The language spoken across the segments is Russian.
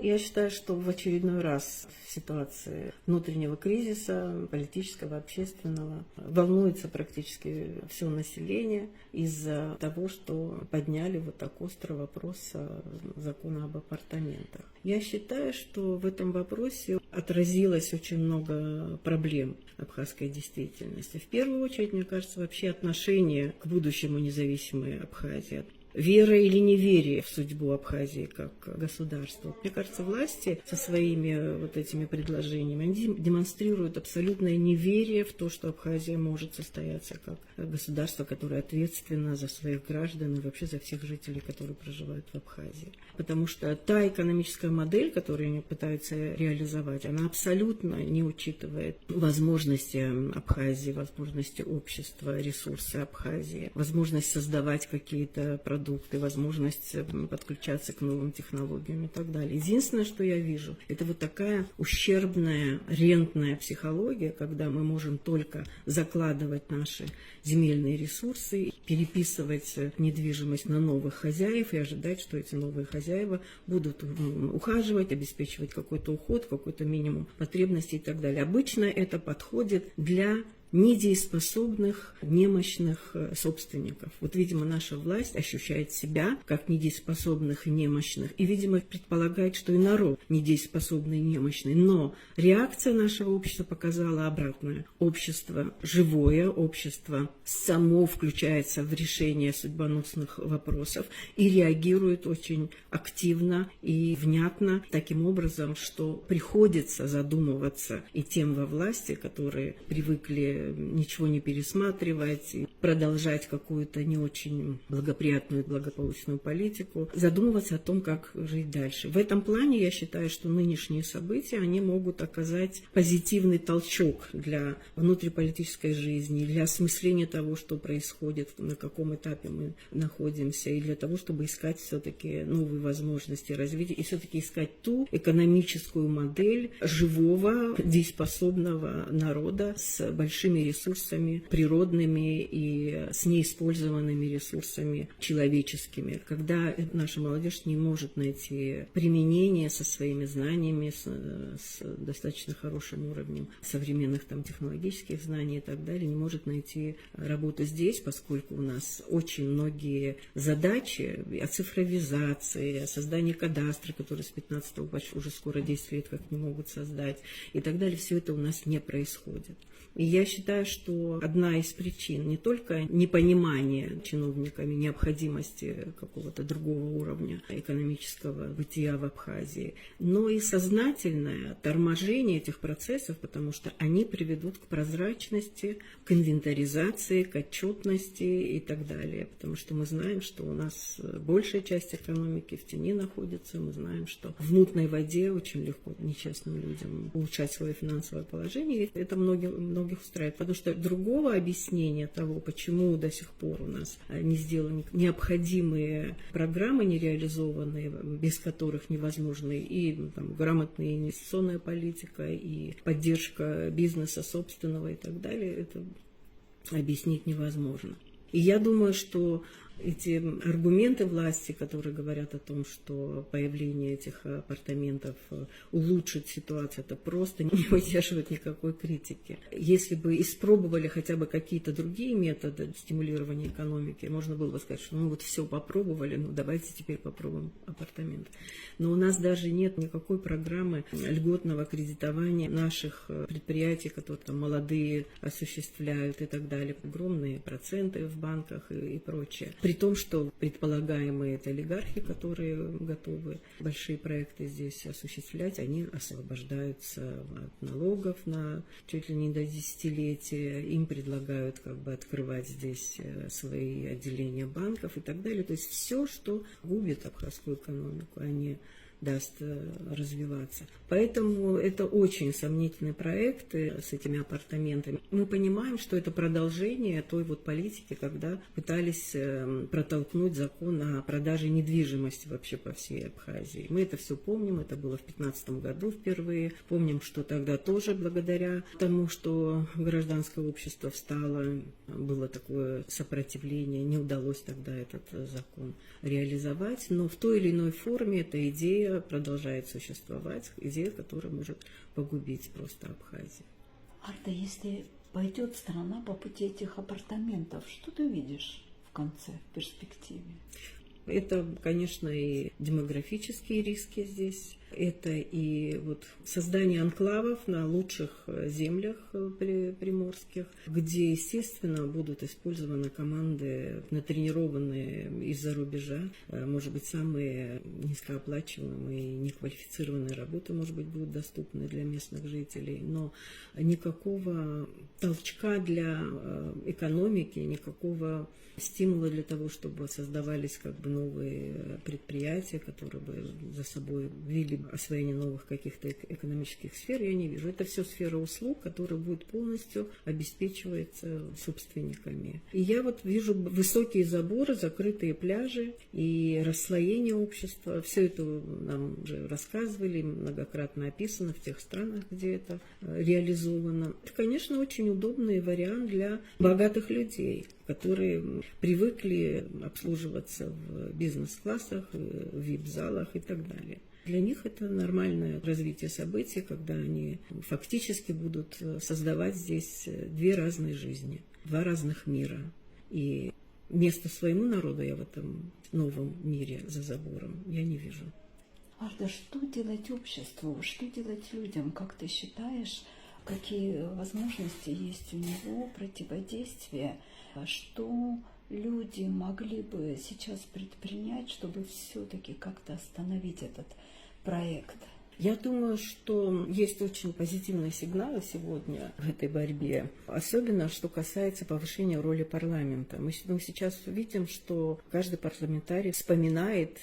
Я считаю, что в очередной раз в ситуации внутреннего кризиса, политического, общественного, волнуется практически все население из-за того, что подняли вот так остро вопрос закона об апартаментах. Я считаю, что в этом вопросе отразилось очень много проблем абхазской действительности. В первую очередь, мне кажется, вообще отношение к будущему независимой Абхазии. Вера или неверие в судьбу Абхазии как государства. Мне кажется, власти со своими вот этими предложениями они демонстрируют абсолютное неверие в то, что Абхазия может состояться как государство, которое ответственно за своих граждан и вообще за всех жителей, которые проживают в Абхазии. Потому что та экономическая модель, которую они пытаются реализовать, она абсолютно не учитывает возможности Абхазии, возможности общества, ресурсы Абхазии, возможность создавать какие-то продукты, возможность подключаться к новым технологиям и так далее. Единственное, что я вижу, это вот такая ущербная, рентная психология, когда мы можем только закладывать наши земельные ресурсы, переписывать недвижимость на новых хозяев и ожидать, что эти новые хозяева будут ухаживать, обеспечивать какой-то уход, какой-то минимум потребностей и так далее. Обычно это подходит для недееспособных, немощных собственников. Вот, видимо, наша власть ощущает себя как недееспособных и немощных, и, видимо, предполагает, что и народ недееспособный и немощный. Но реакция нашего общества показала обратное. Общество живое, общество само включается в решение судьбоносных вопросов и реагирует очень активно и внятно, таким образом, что приходится задумываться и тем во власти, которые привыкли ничего не пересматривать, и продолжать какую-то не очень благоприятную и благополучную политику, задумываться о том, как жить дальше. В этом плане я считаю, что нынешние события, они могут оказать позитивный толчок для внутриполитической жизни, для осмысления того, что происходит, на каком этапе мы находимся, и для того, чтобы искать все-таки новые возможности развития, и все-таки искать ту экономическую модель живого, дееспособного народа с большими ресурсами природными и с неиспользованными ресурсами человеческими. Когда наша молодежь не может найти применение со своими знаниями, с достаточно хорошим уровнем современных технологических знаний и так далее, не может найти работу здесь, поскольку у нас очень многие задачи о цифровизации, о создании кадастра, который с 15-го уже скоро 10 лет как не могут создать, и так далее, все это у нас не происходит. И я считаю, что одна из причин не только непонимание чиновниками необходимости какого-то другого уровня экономического бытия в Абхазии, но и сознательное торможение этих процессов, потому что они приведут к прозрачности, к инвентаризации, к отчетности и так далее. Потому что мы знаем, что у нас большая часть экономики в тени находится, мы знаем, что в мутной воде очень легко нечестным людям улучшать свое финансовое положение, и это многих устраивает, потому что другого объяснения того, почему до сих пор у нас не сделаны необходимые программы, не реализованные, без которых невозможны и грамотная инвестиционная политика, и поддержка бизнеса собственного и так далее, это объяснить невозможно. И я думаю, что эти аргументы власти, которые говорят о том, что появление этих апартаментов улучшит ситуацию, это просто не выдерживает никакой критики. Если бы испробовали хотя бы какие-то другие методы стимулирования экономики, можно было бы сказать, что вот все попробовали, давайте теперь попробуем апартаменты. Но у нас даже нет никакой программы льготного кредитования наших предприятий, которые молодые осуществляют и так далее. Огромные проценты в банках и прочее. При том, что предполагаемые это олигархи, которые готовы большие проекты здесь осуществлять, они освобождаются от налогов на чуть ли не до десятилетия, им предлагают открывать здесь свои отделения банков и так далее. То есть все, что губит абхазскую экономику, а не даст развиваться. Поэтому это очень сомнительные проекты с этими апартаментами. Мы понимаем, что это продолжение той политики, когда пытались протолкнуть закон о продаже недвижимости вообще по всей Абхазии. Мы это все помним, это было в 2015 году впервые. Помним, что тогда тоже благодаря тому, что гражданское общество встало, было такое сопротивление, не удалось тогда этот закон реализовать. Но в той или иной форме эта идея идея продолжает существовать, идея, которая может погубить просто Абхазию. Арта, если пойдет страна по пути этих апартаментов, что ты видишь в конце, в перспективе? Это, конечно, и демографические риски здесь, это и вот создание анклавов на лучших землях приморских, где, естественно, будут использованы команды, натренированные из-за рубежа, может быть, самые низкооплачиваемые и неквалифицированные работы, может быть, будут доступны для местных жителей, но никакого толчка для экономики, никакого стимула для того, чтобы создавались как бы новые предприятия, которые бы за собой вели освоение новых каких-то экономических сфер, я не вижу. Это все сфера услуг, которая будет полностью обеспечиваться собственниками. И я вот вижу высокие заборы, закрытые пляжи и расслоение общества. Все это нам уже рассказывали, многократно описано в тех странах, где это реализовано. Это, конечно, очень удобный вариант для богатых людей, которые привыкли обслуживаться в бизнес-классах, в вип-залах и так далее. Для них это нормальное развитие событий, когда они фактически будут создавать здесь две разные жизни, два разных мира. И места своему народу я в этом новом мире за забором я не вижу. Арта, что делать обществу, что делать людям, как ты считаешь, какие возможности есть у него противодействия, что люди могли бы сейчас предпринять, чтобы все-таки как-то остановить этот проект? Я думаю, что есть очень позитивные сигналы сегодня в этой борьбе, особенно что касается повышения роли парламента. Мы сейчас видим, что каждый парламентарий вспоминает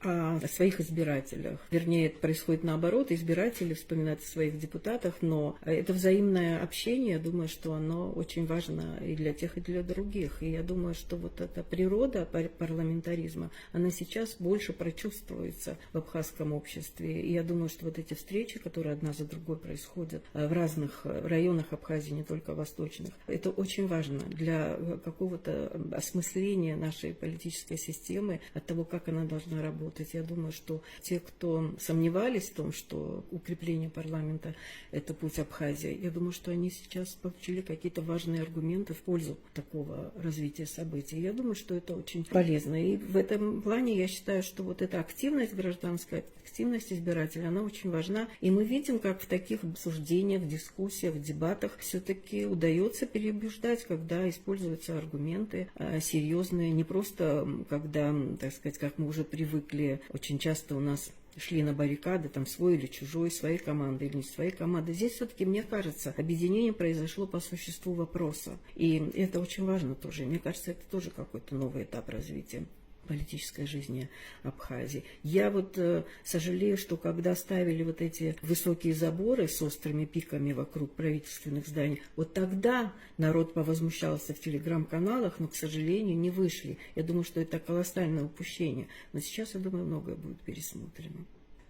о своих избирателях. Вернее, это происходит наоборот, избиратели вспоминают о своих депутатах, но это взаимное общение, я думаю, что оно очень важно и для тех, и для других. И я думаю, что вот эта природа парламентаризма, она сейчас больше прочувствуется в абхазском обществе. И я думаю, что вот эти встречи, которые одна за другой происходят в разных районах Абхазии, не только восточных, это очень важно для какого-то осмысления нашей политической системы, от того, как она должна работать. Я думаю, что те, кто сомневались в том, что укрепление парламента – это путь Абхазии, я думаю, что они сейчас получили какие-то важные аргументы в пользу такого развития событий. Я думаю, что это очень полезно. И в этом плане я считаю, что вот эта активность гражданская, активность избирателя, она очень важна. И мы видим, как в таких обсуждениях, дискуссиях, дебатах все-таки удается переубеждать, когда используются аргументы серьезные, не просто когда, так сказать, как мы уже привыкли, очень часто у нас шли на баррикады, там свой или чужой, своей команды или не своей команды. Здесь все-таки, мне кажется, объединение произошло по существу вопроса. И это очень важно тоже. Мне кажется, это тоже какой-то новый этап развития политической жизни Абхазии. Я вот сожалею, что когда ставили вот эти высокие заборы с острыми пиками вокруг правительственных зданий, вот тогда народ повозмущался в телеграм-каналах, но, к сожалению, не вышли. Я думаю, что это колоссальное упущение. Но сейчас, я думаю, многое будет пересмотрено.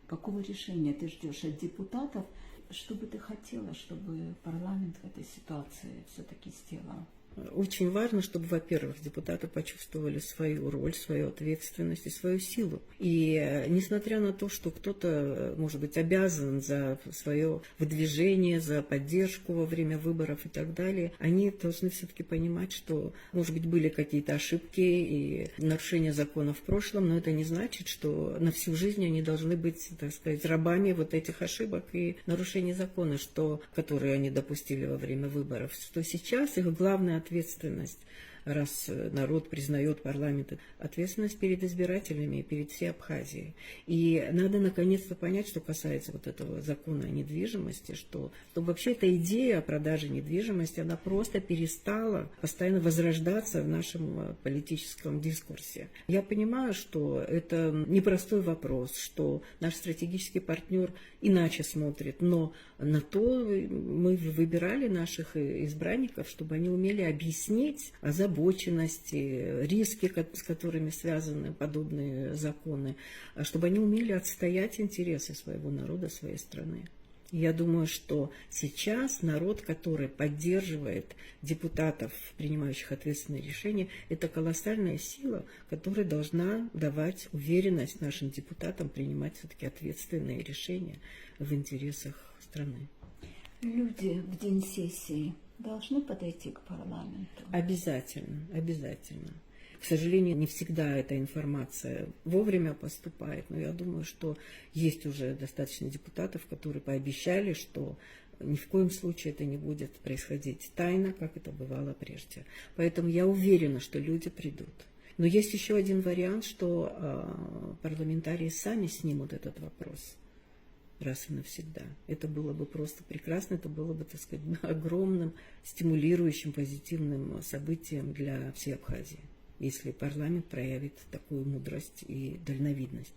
Какого решения ты ждешь от депутатов? Что бы ты хотела, чтобы парламент в этой ситуации все-таки сделал? Очень важно, чтобы, во-первых, депутаты почувствовали свою роль, свою ответственность и свою силу. И несмотря на то, что кто-то, может быть, обязан за свое выдвижение, за поддержку во время выборов и так далее, они должны все-таки понимать, что, может быть, были какие-то ошибки и нарушения закона в прошлом, но это не значит, что на всю жизнь они должны быть, так сказать, рабами вот этих ошибок и нарушений закона, которые они допустили во время выборов. Что сейчас их главная ответственность, раз народ признает парламент, ответственность перед избирателями и перед всей Абхазией. И надо наконец-то понять, что касается вот этого закона о недвижимости, что вообще эта идея о продаже недвижимости, она просто перестала постоянно возрождаться в нашем политическом дискурсе. Я понимаю, что это непростой вопрос, что наш стратегический партнер иначе смотрит, но на то мы выбирали наших избранников, чтобы они умели объяснить озабоченности, риски, с которыми связаны подобные законы, чтобы они умели отстоять интересы своего народа, своей страны. Я думаю, что сейчас народ, который поддерживает депутатов, принимающих ответственные решения, это колоссальная сила, которая должна давать уверенность нашим депутатам принимать все-таки ответственные решения в интересах страны. Люди в день сессии должны подойти к парламенту? Обязательно, обязательно. К сожалению, не всегда эта информация вовремя поступает, но я думаю, что есть уже достаточно депутатов, которые пообещали, что ни в коем случае это не будет происходить тайно, как это бывало прежде. Поэтому я уверена, что люди придут. Но есть еще один вариант, что парламентарии сами снимут этот вопрос раз и навсегда. Это было бы просто прекрасно, это было бы, так сказать, огромным, стимулирующим, позитивным событием для всей Абхазии, если парламент проявит такую мудрость и дальновидность.